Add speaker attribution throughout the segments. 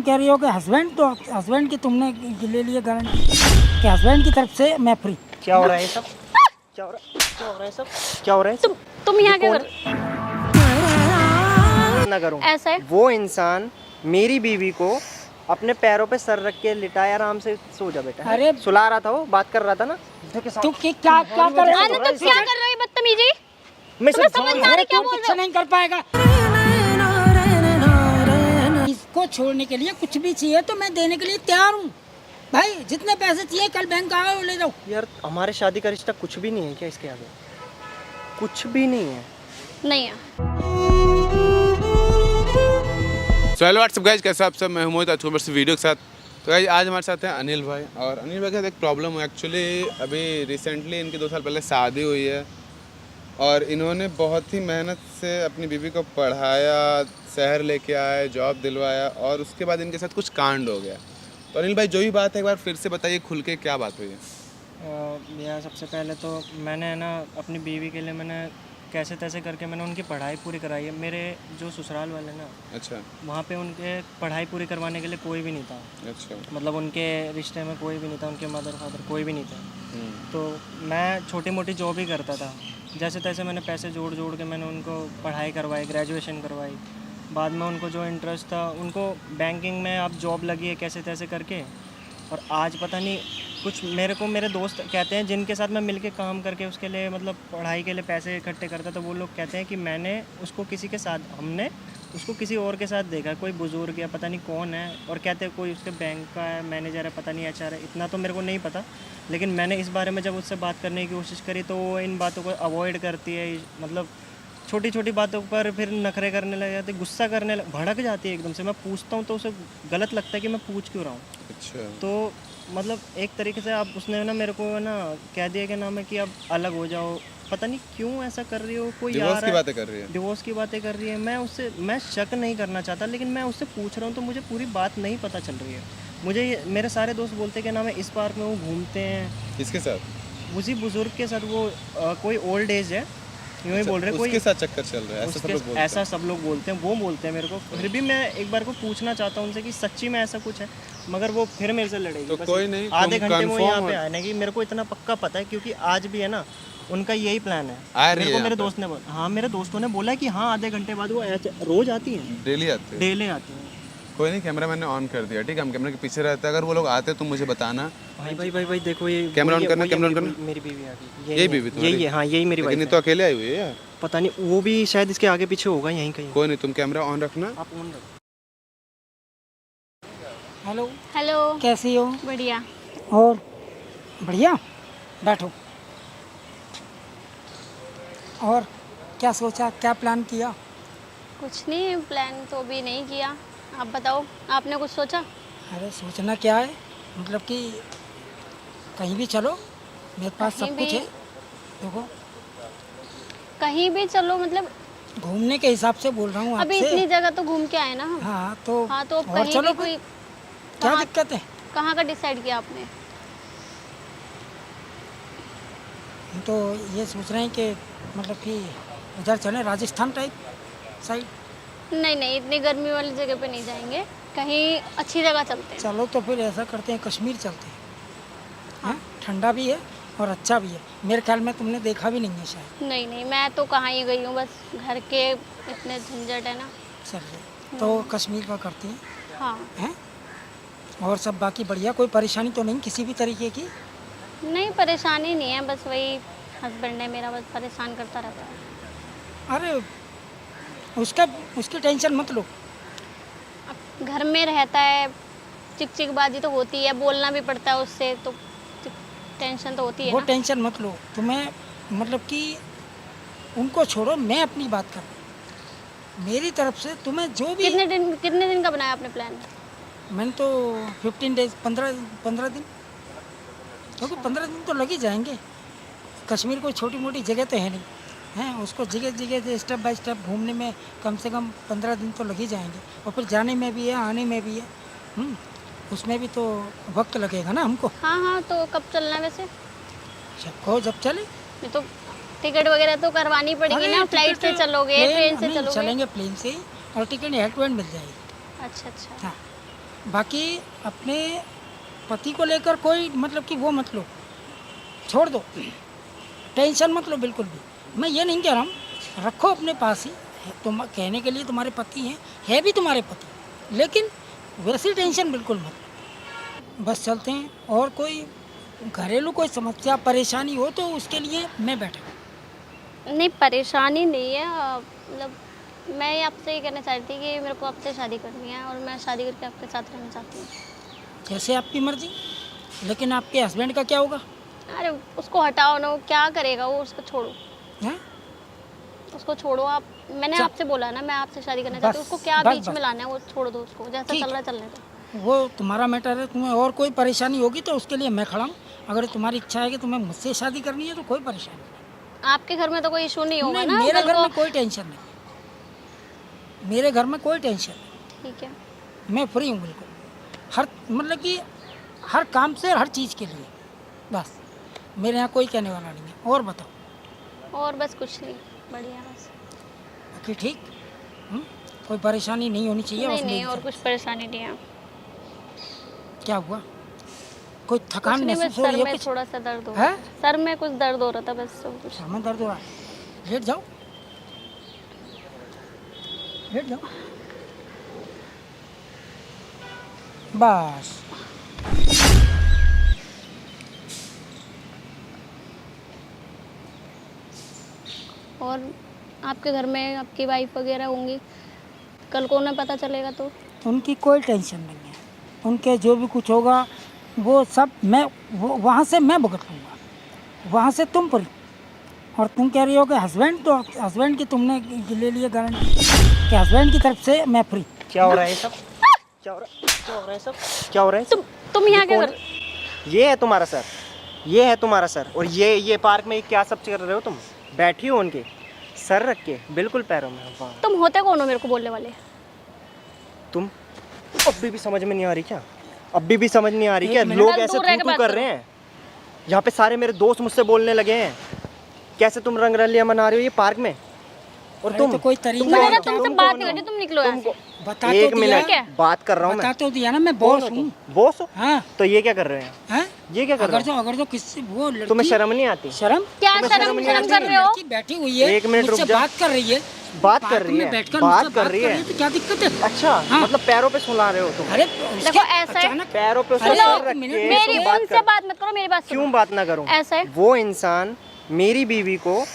Speaker 1: कह रही हो कि हस्बैंड, तो हस्बैंड की तुमने ले लिए गारंटी कि हस्बैंड की तरफ से मैं फ्री।
Speaker 2: क्या हो रहा है ये सब? क्या हो रहा है? क्या हो रहा है सब? क्या हो रहा है सब?
Speaker 3: तुम यहाँ क्या
Speaker 2: कौन
Speaker 3: कर
Speaker 2: ना करूं?
Speaker 3: ऐसा है?
Speaker 2: वो इंसान मेरी बीवी को अपने पैरों पे सर रख के लिटाया, आराम से सो जा बेटा।
Speaker 1: अरे
Speaker 2: सुला रहा था, वो बात कर रहा था ना।
Speaker 1: तू क्या क्या कर रहा है?
Speaker 3: आनंद, तुम क्या कर रहे हो बदतमीजी?
Speaker 2: मैं
Speaker 3: तुम्हें
Speaker 2: सब
Speaker 3: समझ में आ रही क्या
Speaker 1: तू
Speaker 3: बोल
Speaker 1: कुछ
Speaker 3: रहे हो?
Speaker 1: नहीं कर पाएगा। इसको छोड़ने के लिए कुछ भी चाहिए तो मैं देने के लिए तैयार हूँ भाई। जितने पैसे चाहिए कल बैंक आओ ले जाओ।
Speaker 2: यार हमारे शादी का रिश्ता कुछ भी नहीं है क्या? इसके आगे कुछ भी नहीं है।
Speaker 3: नहीं है।
Speaker 4: सो हेलो व्हाट्सअप गाइज, कैसे आप सब? मैं हूं मोहित, आज बस वीडियो के साथ। तो गाइज आज हमारे साथ हैं अनिल भाई, और अनिल भाई के साथ एक प्रॉब्लम है। एक्चुअली अभी रिसेंटली इनकी 2 साल पहले शादी हुई है, और इन्होंने बहुत ही मेहनत से अपनी बीवी को पढ़ाया, शहर लेके आए, जॉब दिलवाया, और उसके बाद इनके साथ कुछ कांड हो गया। तो अनिल भाई जो भी बात है एक बार फिर से बताइए खुल के, क्या बात हुई है?
Speaker 2: यार सबसे पहले तो मैंने ना अपनी बीवी के लिए मैंने कैसे तैसे करके मैंने उनकी पढ़ाई पूरी कराई है। मेरे जो ससुराल वाले ना,
Speaker 4: अच्छा
Speaker 2: वहाँ पे उनके पढ़ाई पूरी करवाने के लिए कोई भी नहीं था।
Speaker 4: अच्छा।
Speaker 2: मतलब उनके रिश्ते में कोई भी नहीं था, उनके मदर फादर कोई भी नहीं था।
Speaker 4: हम्म।
Speaker 2: तो मैं छोटी मोटी जॉब ही करता था। जैसे तैसे मैंने पैसे जोड़ जोड़ के मैंने उनको पढ़ाई करवाई, ग्रेजुएशन करवाई। बाद में उनको जो इंटरेस्ट था, उनको बैंकिंग में अब जॉब लगी है कैसे तैसे करके। और आज पता नहीं कुछ मेरे दोस्त कहते हैं, जिनके साथ मैं मिलके काम करके उसके लिए मतलब पढ़ाई के लिए पैसे इकट्ठे करता, तो वो लोग कहते हैं कि मैंने उसको किसी के साथ, हमने उसको किसी और के साथ देखा, कोई बुजुर्ग या पता नहीं कौन है। और कहते हैं कोई उसके बैंक का है, मैनेजर है, पता नहीं HR है। इतना तो मेरे को नहीं पता, लेकिन मैंने इस बारे में जब उससे बात करने की कोशिश करी तो वो इन बातों को अवॉइड करती है। मतलब छोटी छोटी बातों पर फिर नखरे करने लग जाती है, गुस्सा करने भड़क जाती है एकदम से। मैं पूछता हूँ तो उसे गलत लगता है कि मैं पूछ क्यों रहा हूँ।
Speaker 4: अच्छा।
Speaker 2: तो मतलब एक तरीके से अब उसने ना मेरे को ना कह दिया कि नाम है कि अब अलग हो जाओ। पता नहीं क्यों ऐसा कर रही हो। कोई
Speaker 4: डिवोर्स
Speaker 2: यार
Speaker 4: की बातें कर रही है?
Speaker 2: डिवोर्स की बातें कर रही है। मैं शक नहीं करना चाहता, लेकिन मैं उससे पूछ रहा हूँ तो मुझे पूरी बात नहीं पता चल रही है। मेरे सारे दोस्त बोलते हैं कि नाम है इस पार्क में वो घूमते हैं।
Speaker 4: किसके साथ?
Speaker 2: उसी बुजुर्ग के साथ, वो कोई ओल्ड एज है, यूँ ही बोल रहे
Speaker 4: उसके
Speaker 2: कोई
Speaker 4: साथ चक्कर चल रहा है, ऐसा सब लोग बोलते हैं।
Speaker 2: ऐसा सब लोग बोलते हैं, वो बोलते हैं मेरे को। फिर भी मैं एक बार को पूछना चाहता हूँ उनसे कि सच्ची में ऐसा कुछ है, मगर वो फिर मेरे से लड़ेगी।
Speaker 4: तो
Speaker 2: बस
Speaker 4: कोई नहीं,
Speaker 2: आधे
Speaker 4: तुम
Speaker 2: घंटे में यहाँ
Speaker 4: confirm
Speaker 2: पे
Speaker 4: हो।
Speaker 2: आने की मेरे को इतना पक्का पता है, क्योंकि आज भी है ना उनका यही प्लान है।
Speaker 4: आ रही
Speaker 2: मेरे
Speaker 4: है
Speaker 2: को
Speaker 4: यहाँ
Speaker 2: मेरे
Speaker 4: पे?
Speaker 2: दोस्त ने बोला, हाँ मेरे दोस्तों ने बोला कि हाँ आधे घंटे बाद वो रोज आती हैं,
Speaker 4: डेली आते हैं?
Speaker 2: डेली आती हैं।
Speaker 4: कोई नहीं, कैमरा मैंने ऑन कर दिया, ठीक है? हम कैमरे के पीछे रहते हैं, अगर वो लोग आते हैं तो मुझे बताना।
Speaker 2: भाई देखो ये
Speaker 4: कैमरा ऑन
Speaker 2: ये-
Speaker 4: करना,
Speaker 2: वो ये
Speaker 4: कैमरा ऑन
Speaker 2: मेरी-
Speaker 4: करना।
Speaker 2: मेरी बीवी आ गई।
Speaker 4: यही बीवी तुम्हारी?
Speaker 2: यही है, हाँ यही मेरी
Speaker 4: लेकिन ये
Speaker 2: वाइफ
Speaker 4: तो
Speaker 2: है।
Speaker 4: अकेले आई हुई है यार।
Speaker 2: पता नहीं, वो भी शायद इसके आगे पीछे होगा यहीं कहीं।
Speaker 4: कोई नहीं, तुम कैमरा ऑन रखना।
Speaker 2: आप ऑन रखो।
Speaker 1: Hello,
Speaker 3: hello.
Speaker 1: कैसी हो?
Speaker 3: बढ़िया।
Speaker 1: और बढ़िया, बैठो। और क्या सोचा, क्या प्लान किया?
Speaker 3: कुछ नहीं, प्लान तो अभी नहीं किया। आप बताओ, आपने कुछ सोचा?
Speaker 1: अरे सोचना क्या है, मतलब कि कहीं भी चलो, मेरे पास
Speaker 3: कहीं
Speaker 1: सब कुछ
Speaker 3: भी?
Speaker 1: है। देखो,
Speaker 3: कहीं भी चलो मतलब?
Speaker 1: घूमने के हिसाब से बोल रहा हूँ
Speaker 3: अभी
Speaker 1: आपसे।
Speaker 3: इतनी जगह तो घूम के आए ना हम।
Speaker 1: हाँ तो
Speaker 3: हाँ तो अब
Speaker 1: और
Speaker 3: कहीं
Speaker 1: चलो
Speaker 3: भी
Speaker 1: फिर,
Speaker 3: कोई
Speaker 1: क्या
Speaker 3: कहाँ
Speaker 1: दिक्कत है?
Speaker 3: कहाँ का डिसाइड किया आपने?
Speaker 1: हम तो ये सोच रहे हैं कि मतलब कि उधर चलें, राजस्थान टाइप साइड।
Speaker 3: नहीं नहीं, इतनी गर्मी वाली जगह पे नहीं जाएंगे, कहीं अच्छी जगह चलते हैं।
Speaker 1: चलो तो फिर ऐसा करते हैं, कश्मीर चलते हैं। हाँ, ठंडा भी है और अच्छा भी है। मेरे ख्याल में तुमने देखा भी नहीं है शायद।
Speaker 3: नहीं नहीं, मैं तो कहाँ ही गई हूँ, बस घर के इतने झंझट है ना।
Speaker 1: चलिए तो कश्मीर का करते हैं।
Speaker 3: हाँ।
Speaker 1: हैं? और सब बाकी बढ़िया, कोई परेशानी तो नहीं किसी भी तरीके की?
Speaker 3: नहीं, परेशानी नहीं है, बस वही हस्बैंड है मेरा, बस परेशान करता रहता है।
Speaker 1: अरे उसकी टेंशन मत लो।
Speaker 3: अब घर में रहता है, चिकचिकबाजी तो होती है, बोलना भी पड़ता है उससे, तो टेंशन तो होती है
Speaker 1: वो
Speaker 3: ना।
Speaker 1: टेंशन मत लो तुम्हें, मतलब कि उनको छोड़ो, मैं अपनी बात कर रहा हूँ। मेरी तरफ से तुम्हें जो भी,
Speaker 3: कितने दिन का बनाया आपने प्लान?
Speaker 1: मैंने तो 15 डेज, 15 दिन, क्योंकि 15 दिन तो लग ही जाएंगे। कश्मीर कोई छोटी मोटी जगह तो है नहीं, हैं? उसको जगह जगह से स्टेप बाय स्टेप घूमने में कम से कम 15 दिन तो लग ही जाएंगे। और फिर जाने में भी है, आने में भी है। उसमें भी तो वक्त लगेगा ना हमको।
Speaker 3: हाँ हाँ, तो कब चलना है वैसे?
Speaker 1: जब कहो जब चले।
Speaker 3: ये तो टिकट वगैरह तो करवानी पड़ेगी
Speaker 1: अरे
Speaker 3: ना। फ्लाइट से
Speaker 1: टिकट
Speaker 3: चलोगे,
Speaker 1: प्लेन
Speaker 3: ट्रेन से
Speaker 1: नहीं,
Speaker 3: चलोगे?
Speaker 1: चलेंगे प्लेन से ही, और टिकट हैंड टू हैंड मिल जाएगी।
Speaker 3: अच्छा अच्छा।
Speaker 1: हाँ, बाकी अपने पति को लेकर कोई मतलब कि वो मत लो, छोड़ दो, टेंशन मत लो बिल्कुल भी। मैं ये नहीं कह रहा हूँ, रखो अपने पास ही। तुम कहने के लिए तुम्हारे पति हैं, है भी तुम्हारे पति, लेकिन वैसी टेंशन बिल्कुल मत लो। बस चलते हैं। और कोई घरेलू कोई समस्या परेशानी हो तो उसके लिए मैं बैठा हूँ।
Speaker 3: नहीं, परेशानी नहीं है, मतलब मैं आपसे ये कहना चाहती थी कि मेरे को आपसे शादी करनी है और मैं शादी करके आपके साथ रहना चाहती हूँ।
Speaker 1: जैसे आपकी मर्जी, लेकिन आपके हस्बैंड का क्या होगा?
Speaker 3: अरे उसको हटाओ ना, वो क्या करेगा, वो उसको छोड़ो,
Speaker 1: हैं?
Speaker 3: उसको छोड़ो आप। मैंने
Speaker 1: चल।
Speaker 3: आपसे बोला ना, मैं आपसे शादी करना चाहती हूँ,
Speaker 1: बस,
Speaker 3: उसको क्या
Speaker 1: बस,
Speaker 3: बीच
Speaker 1: बस।
Speaker 3: में लाना है, वो छोड़ दो उसको, जैसा
Speaker 1: ठीक
Speaker 3: चल रहा
Speaker 1: है।
Speaker 3: है चलने दो।
Speaker 1: वो तुम्हारा मैटर है। तुम्हें और कोई परेशानी होगी तो उसके लिए मैं खड़ा हूँ। अगर तुम्हारी इच्छा है कि तुम्हें मुझसे शादी करनी है तो कोई परेशानी नहीं।
Speaker 3: आपके घर में तो कोई इशू नहीं होगा
Speaker 1: नहीं,
Speaker 3: ना?
Speaker 1: मेरे
Speaker 3: कल
Speaker 1: घर
Speaker 3: को-
Speaker 1: में कोई टेंशन नहीं, मेरे घर में कोई टेंशन नहीं।
Speaker 3: ठीक है।
Speaker 1: मैं फ्री हूँ बिल्कुल, हर मतलब कि हर काम से, हर चीज़ के लिए। बस मेरे यहाँ कोई कहने वाला नहीं है। और बताओ।
Speaker 3: और बस कुछ नहीं, बढ़िया बस।
Speaker 1: बाकी ठीक? कोई परेशानी नहीं होनी चाहिए
Speaker 3: नहीं
Speaker 1: बस
Speaker 3: नहीं,
Speaker 1: मेरी
Speaker 3: और
Speaker 1: तरफ
Speaker 3: कुछ परेशानी नहीं है।
Speaker 1: से। क्या हुआ? कोई
Speaker 3: कुछ
Speaker 1: थकान
Speaker 3: नहीं, बस
Speaker 1: महसूस हो
Speaker 3: सर
Speaker 1: रही है
Speaker 3: में
Speaker 1: कुछ?
Speaker 3: थोड़ा सा दर्द हो
Speaker 1: हैं?
Speaker 3: रहा है। सर में कुछ दर्द हो रहा था बस, सब कुछ।
Speaker 1: सर में दर्द हो रहा है? लेट जाओ, लेट जाओ, बस।
Speaker 3: और आपके घर में आपकी वाइफ वगैरह होंगी, कल को उन्हें पता चलेगा तो?
Speaker 1: उनकी कोई टेंशन नहीं है। उनके जो भी कुछ होगा वो सब मैं वो वहाँ से मैं भुगत लूँगा, वहाँ से तुम पर। और तुम कह रही हो कि हस्बैंड, तो हस्बैंड की तुमने ले लिए गारंटी कि हस्बैंड की तरफ से मैं फ्री।
Speaker 2: क्या हो रहा है ये सब? क्या हो रहा है सब? क्या हो रहा है?
Speaker 3: तुम यहाँ क्या
Speaker 2: कौन
Speaker 3: कर?
Speaker 2: ये है तुम्हारा सर, ये है तुम्हारा सर। और ये पार्क में क्या सब कर रहे हो तुम? बैठी हो उनके सर रख के बिल्कुल पैरों में। वाह।
Speaker 3: तुम होते कौन हो मेरे को बोलने वाले?
Speaker 2: तुम अभी भी समझ में नहीं आ रही क्या? अभी भी समझ नहीं आ रही क्या?
Speaker 1: एक मिनट।
Speaker 2: लोग
Speaker 3: मैडम,
Speaker 2: ऐसे
Speaker 3: दूर रह के
Speaker 2: तू
Speaker 3: बात
Speaker 2: कर
Speaker 3: करो।
Speaker 2: रहे हैं। यहाँ पे सारे मेरे दोस्त मुझसे बोलने लगे हैं कैसे तुम रंगरलियां मना रही हो ये पार्क में। और
Speaker 1: अरे
Speaker 2: तुम
Speaker 1: तो कोई तरीका
Speaker 3: मैंने
Speaker 1: है
Speaker 3: ना
Speaker 1: क्या?
Speaker 3: तुमसे
Speaker 2: तुम
Speaker 3: बात
Speaker 2: कौन
Speaker 3: नहीं
Speaker 2: हो?
Speaker 3: करनी, तुम निकलो यहाँ से।
Speaker 1: बता
Speaker 2: एक
Speaker 1: तो दिया,
Speaker 2: मिनट
Speaker 3: क्या?
Speaker 2: बात कर रहा हूँ
Speaker 1: बता
Speaker 2: मैं।
Speaker 1: तो दिया ना, मैं बॉस हूँ।
Speaker 2: बॉस हो?
Speaker 1: हाँ,
Speaker 2: तो ये क्या कर रहे हैं?
Speaker 1: हैं?
Speaker 2: ये क्या कर रहे
Speaker 1: अगर जो किससे वो
Speaker 2: हैं?
Speaker 1: लड़की,
Speaker 2: तुम्हें शर्म नहीं आती?
Speaker 1: शर्म
Speaker 3: क्या
Speaker 2: तुम्हें
Speaker 3: शर्म
Speaker 2: शर्म नहीं
Speaker 3: शर्म
Speaker 2: आती?
Speaker 3: कर रहे हो?
Speaker 1: लड़की बैठी हुई है,
Speaker 2: एक मिनट रुक
Speaker 1: मुझसे
Speaker 2: जा।
Speaker 1: बात कर रही है,
Speaker 2: बात कर
Speaker 1: पार्क
Speaker 2: रही
Speaker 1: में
Speaker 2: है,
Speaker 1: बैठकर
Speaker 2: बात
Speaker 1: मुझसे
Speaker 2: कर रही है।
Speaker 1: तो क्या दिक्कत है?
Speaker 2: अच्छा
Speaker 1: हाँ।
Speaker 2: मतलब पैरों पे सुला रहे हो तुम?
Speaker 1: अरे
Speaker 3: देखो, ऐसा है,
Speaker 1: अचानक
Speaker 2: पैरों पे
Speaker 1: अरे,
Speaker 2: सर
Speaker 1: एक
Speaker 2: रख
Speaker 1: मिनट,
Speaker 2: के
Speaker 3: मेरी
Speaker 2: तुम बात
Speaker 3: उनसे
Speaker 2: कर।
Speaker 3: बात मत करो, मेरी बात सुनो।
Speaker 2: क्यों बात ना करूं?
Speaker 3: ऐसा है,
Speaker 2: वो इंसान मेरी बीवी को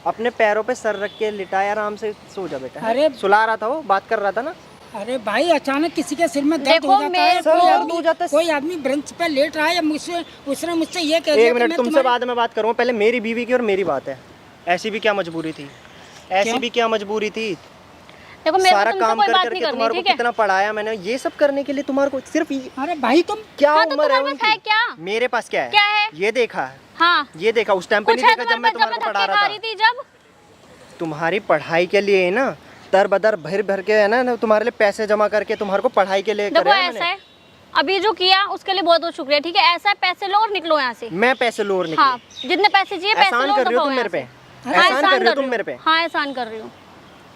Speaker 2: अपने पैरों पे सर रख के लिटाया, आराम से सो जा बेटा।
Speaker 1: अरे
Speaker 2: सुला रहा था, वो बात कर रहा था ना।
Speaker 1: अरे भाई, अचानक किसी के सिर में दर्द
Speaker 3: देखो,
Speaker 1: हो जाता है,
Speaker 3: मेरे
Speaker 2: को-
Speaker 1: कोई
Speaker 2: दर्द
Speaker 1: आदमी
Speaker 2: हो जाता है।
Speaker 1: कोई आदमी ब्रेंच पे लेट रहा है या मुझसे उसने मुझसे ये कह दिया
Speaker 2: एक
Speaker 1: कि
Speaker 2: मिनट,
Speaker 1: मैं
Speaker 2: तुमसे
Speaker 1: तुम्हारे-
Speaker 2: बाद में बात करूँ, पहले मेरी बीवी की और मेरी बात है। ऐसी भी क्या मजबूरी थी? ऐसी
Speaker 1: क्यों?
Speaker 2: भी क्या मजबूरी थी?
Speaker 3: देखो मेरे को
Speaker 2: सारा
Speaker 3: तुमसे
Speaker 2: काम
Speaker 3: कोई
Speaker 2: कर
Speaker 3: बात
Speaker 2: करके
Speaker 3: नहीं करनी,
Speaker 2: तुम्हारे को
Speaker 3: ठीक है?
Speaker 2: कितना पढ़ाया मैंने, ये सब करने के लिए तुम्हारे को सिर्फ
Speaker 1: अरे भाई तुम
Speaker 2: क्या
Speaker 3: हाँ, तो
Speaker 2: उम्र है
Speaker 3: तुम्हारे पास है
Speaker 2: उनकी?
Speaker 3: क्या?
Speaker 2: मेरे पास क्या है?
Speaker 3: क्या है?
Speaker 2: ये देखा है,
Speaker 3: हाँ,
Speaker 2: ये देखा। उस टाइम पे
Speaker 3: कुछ
Speaker 2: नहीं
Speaker 3: है
Speaker 2: देखा जब
Speaker 3: तुम्हारे
Speaker 2: मैं
Speaker 3: पास, जब
Speaker 2: तुम्हारे
Speaker 3: मैं
Speaker 2: को पढ़ा
Speaker 3: धक्के
Speaker 2: रहा
Speaker 3: खा
Speaker 2: था।
Speaker 3: रही थी जब?
Speaker 2: तुम्हारी पढ़ाई के लिए ना दर बदर भर भर के है ना, तुम्हारे लिए पैसे जमा करके तुम्हारे को पढ़ाई के लिए
Speaker 3: देखो
Speaker 2: करे
Speaker 3: ऐसा
Speaker 2: मैंने।
Speaker 3: है, अभी जो किया उसके लिए बहुत बहुत शुक्रिया, ठीक है? ऐसा है, पैसे लो और निकलो यहाँ से।
Speaker 2: मैं पैसे लो और
Speaker 3: हाँ,
Speaker 2: निकली।
Speaker 3: जितने पैसे चाहिए पैसे
Speaker 2: एहसान
Speaker 3: लो और
Speaker 2: कर रही हो
Speaker 3: दफा
Speaker 2: तुम
Speaker 3: हो
Speaker 2: मेरे पे?
Speaker 3: यहाँ से। हाँ,
Speaker 2: एहसान कर रही हो तुम
Speaker 3: रही
Speaker 2: मेरे
Speaker 3: हूँ।
Speaker 2: पे?
Speaker 3: हाँ, एहसान कर रही हूँ,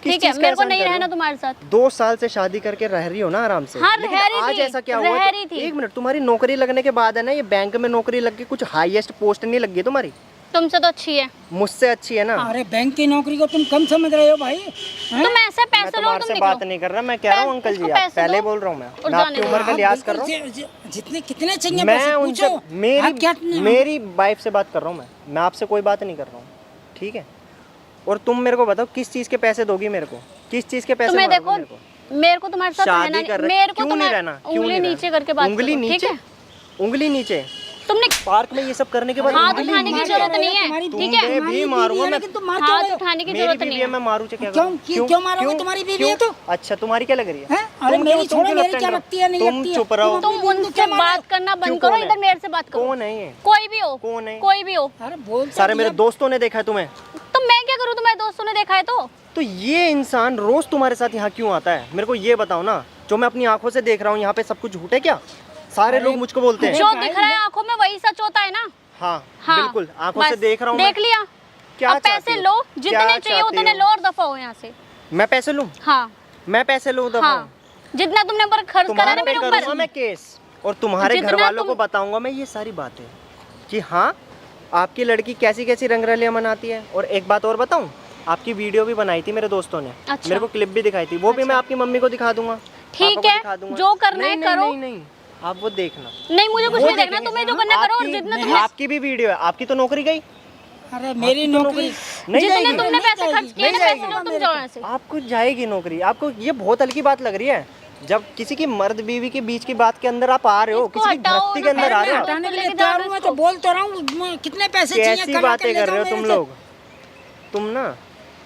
Speaker 2: किस
Speaker 3: ठीक है?
Speaker 2: चीज़ का
Speaker 3: मेरे को
Speaker 2: एहसान
Speaker 3: नहीं
Speaker 2: कर रहे
Speaker 3: रहना
Speaker 2: हो?
Speaker 3: तुम्हारे साथ।
Speaker 2: 2 साल से शादी करके रह रही हो ना आराम से।
Speaker 3: हाँ,
Speaker 2: लेकिन
Speaker 3: रह रही
Speaker 2: आज
Speaker 3: थी,
Speaker 2: ऐसा क्या
Speaker 3: रह
Speaker 2: हुआ?
Speaker 3: रही थी।
Speaker 2: एक मिनट, तुम्हारी नौकरी लगने के बाद है ना, ये बैंक में नौकरी लग के कुछ हाईएस्ट पोस्ट नहीं लगी है तुम्हारी?
Speaker 3: तुमसे तो अच्छी है।
Speaker 2: मुझसे अच्छी है ना।
Speaker 1: अरे बैंक की नौकरी को तुम कम समझ रहे हो भाई, हैं?
Speaker 3: तुम ऐसे
Speaker 2: मैं
Speaker 3: पैसे लो और
Speaker 2: तुम्हारे
Speaker 3: तुम
Speaker 2: से बात
Speaker 3: निकलो।
Speaker 2: नहीं कर रहा, मैं कह रहा हूँ अंकल
Speaker 3: इसको
Speaker 2: जी, आप
Speaker 3: पैसे
Speaker 2: पहले
Speaker 3: दो
Speaker 2: बोल रहा हूँ मैं।
Speaker 3: और
Speaker 2: मैं
Speaker 3: जाने
Speaker 2: आपकी
Speaker 3: दो।
Speaker 2: उम्र का
Speaker 1: हाँ,
Speaker 2: लिहाज कर रहा हूँ।
Speaker 1: जितने कितने चाहिए
Speaker 2: मैं
Speaker 1: पैसे
Speaker 2: उनसे
Speaker 1: पूछो। हाँ, क्या
Speaker 2: मेरी वाइफ से बात कर रहा हूँ मैं आपसे कोई बात नहीं कर रहा हूँ, ठीक है? और तुम मेरे को बताओ किस चीज़ के पैसे दोगी मेरे को? किस चीज़ के पैसे
Speaker 3: तुम्हें
Speaker 2: मारोगे
Speaker 3: देखो,
Speaker 2: मेरे को?
Speaker 3: मेरे को तुम्हारे साथ रहना
Speaker 2: शादी
Speaker 3: नहीं,
Speaker 2: कर रहे,
Speaker 3: मेरे को
Speaker 2: क्यों नहीं
Speaker 3: तुम्हारे
Speaker 2: रहना? क्यों
Speaker 3: उंगली
Speaker 2: नहीं
Speaker 3: नीचे
Speaker 2: रहना?
Speaker 3: करके बात
Speaker 2: उंगली
Speaker 3: करो, ठीक
Speaker 2: नीचे?
Speaker 3: है?
Speaker 2: उंगली नीचे?
Speaker 3: तुमने
Speaker 2: पार्क में ये सब करने के बाद
Speaker 3: हाथ
Speaker 2: उंगली
Speaker 3: उठाने की
Speaker 2: नीचे?
Speaker 3: जरूरत नहीं है, ठीक है?
Speaker 2: तुम्हें भी मारूंगा मैं।
Speaker 1: लेकिन तुम मार क्यों
Speaker 3: हाथ
Speaker 1: रहे हो?
Speaker 3: उठाने की
Speaker 2: मेरी
Speaker 3: जरूरत
Speaker 2: बीवी
Speaker 3: नहीं
Speaker 2: है,
Speaker 3: है।
Speaker 2: मैं मारूं तो क्या
Speaker 1: क्यों?
Speaker 2: करूं?
Speaker 1: क्यों मारोगे?
Speaker 2: क्यों?
Speaker 1: तुम्हारी बीवी
Speaker 2: क्यों?
Speaker 1: है तो?
Speaker 2: अच्छा, तुम्हारी क्या लग रही है?
Speaker 1: हैं? अरे
Speaker 2: तुम
Speaker 1: मेरी
Speaker 2: क्यों- तुम
Speaker 1: छोड़ो,
Speaker 2: क्यों
Speaker 1: मेरी
Speaker 2: left
Speaker 1: क्या
Speaker 2: hand
Speaker 1: लगती है, नहीं
Speaker 2: तुम
Speaker 1: लगती है।
Speaker 2: चुप रहो।
Speaker 3: तुम उनसे बात करना
Speaker 2: क्यों,
Speaker 3: बंद करो,
Speaker 2: कौन है?
Speaker 3: इधर मेरे से बात करो।
Speaker 2: कौन है ये?
Speaker 3: कोई भी हो,
Speaker 2: कौन है?
Speaker 3: कोई भी हो।
Speaker 1: अरे बोल तो
Speaker 2: सारे मेरे
Speaker 1: दिया।
Speaker 2: दोस्तों ने देखा है तुम्हें।
Speaker 3: तो मैं क्या करूँ, तुम्हारे दोस्तों ने देखा है तो?
Speaker 2: ये इंसान रोज तुम्हारे साथ यहाँ क्यों आता है? मेरे को ये बताओ ना, जो मैं अपनी आंखों से देख रहा हूँ यहाँ पे सब कुछ झूठ है क्या? सारे लोग मुझको बोलते हैं।
Speaker 3: जो
Speaker 1: भाई,
Speaker 3: दिख रहा है आंखों में वही सच होता है ना।
Speaker 2: हाँ,
Speaker 3: हाँ,
Speaker 2: बिल्कुल आंखों
Speaker 3: बस,
Speaker 2: से देख रहा हूँ
Speaker 3: देख
Speaker 2: मैं।
Speaker 3: लिया।
Speaker 2: क्या
Speaker 3: अब
Speaker 2: चाहती
Speaker 3: पैसे
Speaker 2: हो?
Speaker 3: लो,
Speaker 2: क्या
Speaker 3: जितने चाहिए
Speaker 2: चाहती
Speaker 3: उतने
Speaker 2: हो?
Speaker 3: लो और दफा हो यहाँ से।
Speaker 2: मैं पैसे लूँ?
Speaker 3: हाँ
Speaker 2: मैं पैसे लूँ दफा?
Speaker 3: हाँ। जितना तुमने ऊपर खर्च करा ना
Speaker 5: तुम्हारे
Speaker 3: मेरे
Speaker 5: पे करूंगा
Speaker 3: ऊपर,
Speaker 5: मैं केस, और तुम्हारे
Speaker 3: जितना
Speaker 5: घर वालों को
Speaker 3: तुम-
Speaker 5: बताऊंगा मैं ये सारी बातें कि हाँ आपकी लड़की कैसी कैसी रंगरलियां मनाती है। और एक बात और बताऊं, आपकी वीडियो भी बनाई थी मेरे दोस्तों ने,
Speaker 3: अच्छा।
Speaker 5: मेरे को क्लिप भी दिखाई थी, वो भी मैं आपकी मम्मी को दिखा दूंगा,
Speaker 3: ठीक
Speaker 5: पापा को
Speaker 3: है,
Speaker 5: दिखा दूंगा।
Speaker 3: जो करना है
Speaker 5: नहीं,
Speaker 3: करो।
Speaker 5: नहीं, नहीं, आप वो देखना,
Speaker 3: नहीं मुझे कुछ
Speaker 5: वो
Speaker 3: नहीं देखना,
Speaker 5: देखेंगे।
Speaker 3: तुम्हें जो करना करो। और
Speaker 5: आपकी-
Speaker 3: जितना तुमने
Speaker 5: आपकी भी वीडियो है, आपकी तो नौकरी गई,
Speaker 1: अरे मेरी
Speaker 5: आपकी तो
Speaker 1: नौकरी
Speaker 5: नहीं
Speaker 3: जितने
Speaker 5: जाएगी,
Speaker 3: तुमने पैसे खर्च किए ना,
Speaker 5: नहीं
Speaker 3: पैसे
Speaker 5: जाएगी।
Speaker 3: लो तुम जाओ यहाँ से।
Speaker 5: आपको जाएगी नौकरी। आपको ये बहुत हल्की बात लग रही है, जब किसी की मर्द बीवी के बीच की बात के अंदर आप आ रहे हो,
Speaker 3: इसको
Speaker 5: किसी की
Speaker 3: हटाओ
Speaker 5: गृहस्थी
Speaker 3: ना,
Speaker 5: के अंदर आ रहे हो,
Speaker 1: हटाने के लिए
Speaker 3: लेके
Speaker 1: तैयार
Speaker 3: जाओ
Speaker 1: हूँ, मैं
Speaker 3: इसको।
Speaker 1: तो बोल तो रहा हूँ कितने पैसे चाहिए
Speaker 5: कैसी
Speaker 1: कल आके
Speaker 5: बातें
Speaker 1: ले
Speaker 5: कर
Speaker 1: जाओ
Speaker 5: रहे हो
Speaker 1: मेरे
Speaker 5: तुम
Speaker 1: से।
Speaker 5: लोग। तुम ना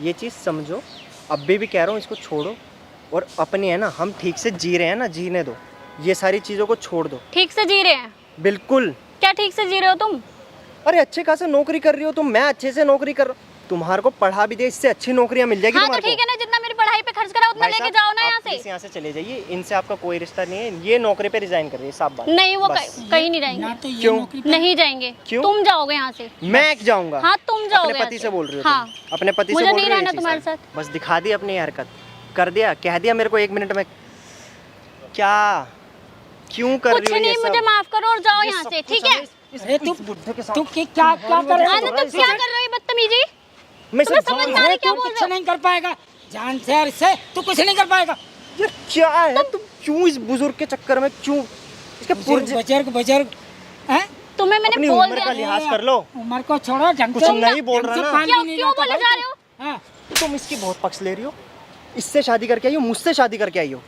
Speaker 5: ये चीज़ समझो, अभी भी कह रहा हूँ इसको छोड़ो, और अपनी है ना, हम ठीक से जी रहे हैं ना, जीने दो, ये सारी चीज़ों को छोड़ दो
Speaker 3: ठीक से जी रहे हैं?
Speaker 5: बिल्कुल।
Speaker 3: क्या ठीक से जी रहे हो तुम?
Speaker 5: अरे अच्छे खासे नौकरी कर रही हो तुम, मैं अच्छे से नौकरी कर रहा हूँ, तुम्हारे को पढ़ा भी दे, इससे अच्छी नौकरियां मिल जाएगी
Speaker 3: हाँ तो
Speaker 5: तुम्हारे
Speaker 3: ठीक
Speaker 5: को।
Speaker 3: है ना, जितना मेरी पढ़ाई पे खर्च करा उतना
Speaker 5: भाई
Speaker 3: लेके
Speaker 5: साहब,
Speaker 3: जाओ ना
Speaker 5: आप
Speaker 3: यहाँ से।
Speaker 5: प्लीज यहाँ से चले जाइए, इनसे आपका कोई रिश्ता नहीं है, ये नौकरी पे रिजाइन कर रही है, साफ बात।
Speaker 3: नहीं वो
Speaker 5: बस।
Speaker 3: कहीं नहीं जाएंगे।
Speaker 1: ना तो ये
Speaker 5: क्यों?
Speaker 1: नौकरी पे-
Speaker 3: नहीं जाएंगे,
Speaker 5: क्यों?
Speaker 3: तुम जाओगे यहाँ से।
Speaker 5: मैं जाऊंगा।
Speaker 3: हाँ तुम जाओगे
Speaker 5: अपने
Speaker 3: यहाँ
Speaker 5: पति से बोल रही हो
Speaker 3: हाँ
Speaker 5: तुम? अपने पति से
Speaker 3: मुझे
Speaker 5: बोल
Speaker 3: नहीं
Speaker 5: रही हो
Speaker 3: रहना
Speaker 5: ये चीज़?
Speaker 3: तुम्हारे साथ।
Speaker 5: बस दिखा दी अपनी हरकत, कर दिया, कह दिया मेरे को 1 मिनट में। क्या क्यों कर
Speaker 3: कुछ
Speaker 5: रही हो ये
Speaker 3: नहीं, मुझे
Speaker 5: सब?
Speaker 3: माफ करो और जाओ
Speaker 5: ये
Speaker 3: यहाँ
Speaker 5: सब
Speaker 3: से,
Speaker 5: कुछ
Speaker 3: ठीक है?
Speaker 5: हमें इस
Speaker 1: अरे
Speaker 5: बुड्ढे के साथ
Speaker 1: तू क्या कर रहा
Speaker 3: हाँ
Speaker 1: है?
Speaker 3: तो तुम क्या कर रहे हो बदतमीजी?
Speaker 5: मैं
Speaker 3: तुम्हें
Speaker 5: सब
Speaker 3: समझ
Speaker 5: जान-
Speaker 3: में आ रही
Speaker 1: अरे
Speaker 3: क्या
Speaker 1: तू
Speaker 3: बोल
Speaker 1: कुछ
Speaker 3: रहे हो?
Speaker 1: नहीं कर पाएगा, जान से यार इससे तू कुछ नहीं कर पाएगा।
Speaker 5: यार क्या है, तुम क्यों इस बुजुर्ग के चक्कर में, क्यों इसके पुर्जे,
Speaker 1: बुजुर्ग बुजुर्ग हैं?
Speaker 3: तुम्हें मैंने
Speaker 5: अपनी
Speaker 3: बोल
Speaker 5: उम्र
Speaker 3: दिया।
Speaker 5: का लिहाज कर लो।
Speaker 1: उम्र को छोड़ो, ढंग
Speaker 5: कुछ
Speaker 1: से
Speaker 5: नहीं बोल
Speaker 1: ढंग
Speaker 5: रहा
Speaker 1: से
Speaker 5: ना।
Speaker 1: पानी
Speaker 3: क्यों
Speaker 1: नहीं
Speaker 3: क्यों
Speaker 1: लाता
Speaker 3: बोले
Speaker 1: भाई
Speaker 3: जा
Speaker 1: तू।
Speaker 3: रहे हो?
Speaker 1: हाँ,
Speaker 5: तुम इसकी बहुत पक्ष ले रही हो, इससे शादी करके आई हो, मुझसे शादी करके आई हो,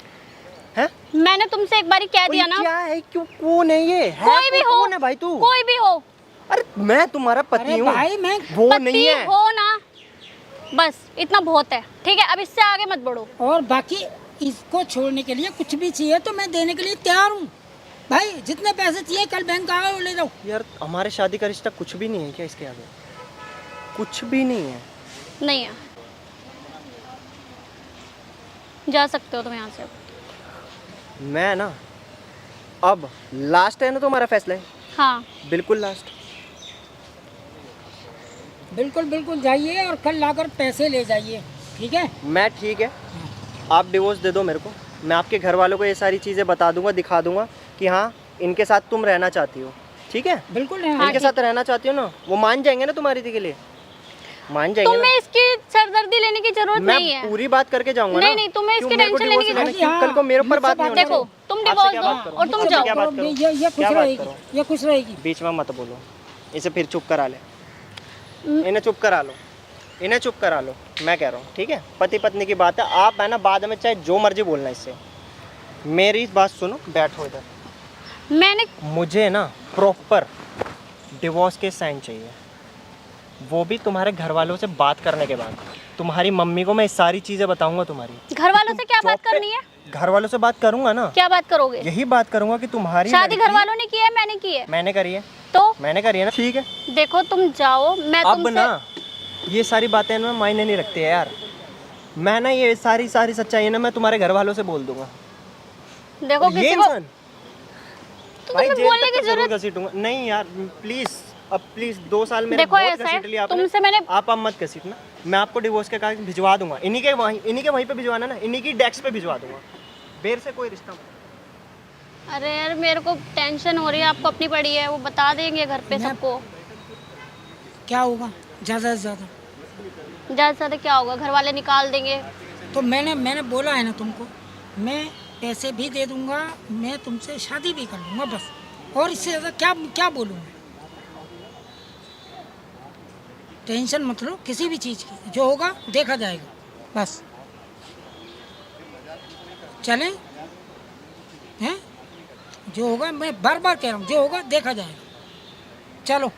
Speaker 5: हैं?
Speaker 3: मैंने तुमसे एक बारी कह दिया
Speaker 5: कोई
Speaker 3: ना,
Speaker 5: क्या है, क्यों, कौन है ये, है
Speaker 3: कोई भी हो,
Speaker 5: कौन है भाई तू?
Speaker 3: कोई भी हो,
Speaker 5: अरे मैं तुम्हारा पति
Speaker 1: अरे
Speaker 5: हूँ,
Speaker 1: भाई मैं
Speaker 5: वो
Speaker 3: पति
Speaker 5: नहीं है।
Speaker 3: हो ना, बस इतना बहुत है, ठीक है? अब इससे आगे मत बढ़ो।
Speaker 1: और बाकी इसको छोड़ने के लिए कुछ भी चाहिए तो मैं देने के लिए तैयार हूँ भाई। जितने पैसे चाहिए कल बैंक आओ ले जाओ।
Speaker 5: यार हमारे शादी का रिश्ता कुछ भी नहीं है क्या इसके आगे? कुछ भी नहीं है।
Speaker 3: नहीं है, जा सकते हो तुम यहाँ से।
Speaker 5: मैं ना अब लास्ट है ना तुम्हारा फैसला है,
Speaker 3: हाँ
Speaker 5: बिल्कुल लास्ट।
Speaker 1: बिल्कुल बिल्कुल जाइए और कल लाकर पैसे ले जाइए, ठीक है?
Speaker 5: मैं ठीक है, आप डिवोर्स दे दो मेरे को, मैं आपके घर वालों को ये सारी चीज़ें बता दूंगा, दिखा दूंगा कि हाँ इनके साथ तुम रहना चाहती हो, ठीक है?
Speaker 1: बिल्कुल
Speaker 3: हाँ,
Speaker 5: इनके
Speaker 3: ठीक।
Speaker 5: साथ रहना चाहती हो ना, वो मान जाएंगे ना तुम्हारी के लिए, मान जाएंगे ना?
Speaker 3: तुम्हें इसकी सरदर्दी लेने की जरूरत
Speaker 5: मैं
Speaker 3: नहीं है।
Speaker 5: पूरी बात करके जाऊंगा ना।
Speaker 3: नहीं, नहीं, तुम्हें
Speaker 5: क्यों
Speaker 3: इसकी
Speaker 5: मेरे को
Speaker 3: टेंशन लेने की
Speaker 5: divorce
Speaker 1: जरूरत नहीं।
Speaker 5: कल को मेरे ऊपर बात नहीं होनी
Speaker 3: देखो
Speaker 5: चाहिए।
Speaker 3: तुम
Speaker 5: आपसे
Speaker 3: डिवोर्स
Speaker 5: क्या
Speaker 3: दो
Speaker 5: बात करूं?
Speaker 3: और तुम
Speaker 5: मुझसे
Speaker 3: जाओ।
Speaker 5: क्या बात करूं?
Speaker 1: ये खुश
Speaker 5: क्या बात
Speaker 1: रहेगी,
Speaker 5: करूं?
Speaker 1: ये खुश रहेगी।
Speaker 5: बीच में मत बोलो, इसे फिर चुप करा ले, इन्हें चुप करा लो, इन्हें चुप करा लो, मैं कह रहा हूँ, ठीक है? पति पत्नी की बात है, आप है ना बाद में चाहे जो मर्जी बोलना इससे, मेरी बात सुनो, बैठो इधर।
Speaker 3: मैंने
Speaker 5: मुझे ना प्रॉपर डिवोर्स के साइन चाहिए, वो भी तुम्हारे घर वालों से बात करने के बाद। तुम्हारी मम्मी को मैं ये सारी चीज़ें बताऊंगा तुम्हारी।
Speaker 3: घर वालों से क्या
Speaker 5: जॉब
Speaker 3: बात
Speaker 5: पे-
Speaker 3: करनी है?
Speaker 5: घर वालों से बात करूंगा ना,
Speaker 3: क्या बात करोगे?
Speaker 5: यही बात करूंगा कि तुम्हारी
Speaker 3: शादी घर
Speaker 5: लड़की-
Speaker 3: वालों ने की है, मैंने की है।
Speaker 5: मैंने करी है,
Speaker 3: तो
Speaker 5: मैंने करी है ना, ठीक है?
Speaker 3: देखो तुम जाओ, मैं
Speaker 5: अब
Speaker 3: तुमसे
Speaker 5: ना ये सारी बातें ना मायने नहीं रखती है यार, मैं ना ये सारी सच्चाई ना मैं तुम्हारे घर वालों से बोल दूंगा।
Speaker 3: देखो
Speaker 5: और ये
Speaker 3: किसी को
Speaker 5: इंसान
Speaker 3: तो
Speaker 5: भाई
Speaker 3: तुम्हें
Speaker 5: जेल
Speaker 3: बोलने
Speaker 5: तक
Speaker 3: की
Speaker 5: तो जरूर
Speaker 3: जरूरत।
Speaker 5: घसीटूंगा नहीं यार, प्लीज अब प्लीज 2 साल मेरे
Speaker 3: देखो
Speaker 5: बहुत
Speaker 3: ऐसा है,
Speaker 5: घसीट लिया आपने,
Speaker 3: तुमसे मैंने
Speaker 5: आप अब मत घसीटना, मैं आपको डिवोर्स के कागज भिजवा दूंगा, इन्हीं के वहीं पे भिजवाना ना, इन्हीं की डेस्क पे भिजवा दूंगा, बेर से कोई रिश्ता मत।
Speaker 3: अरे यार मेरे को टेंशन हो रही है, आपको अपनी पड़ी है, वो बता देंगे घर पे
Speaker 1: मैं-
Speaker 3: सबको।
Speaker 1: क्या होगा ज़्यादा से ज़्यादा?
Speaker 3: ज़्यादा से ज़्यादा क्या होगा, घर वाले निकाल देंगे।
Speaker 1: तो मैंने बोला है ना तुमको, मैं पैसे भी दे दूंगा, मैं तुमसे शादी भी कर लूँगा बस, और इससे ज़्यादा क्या क्या बोलूँ मैं? टेंशन मत लो किसी भी चीज़ की, जो होगा देखा जाएगा बस। चलें हैं? जो होगा, मैं बार बार कह रहा हूँ, जो होगा देखा जाएगा। चलो।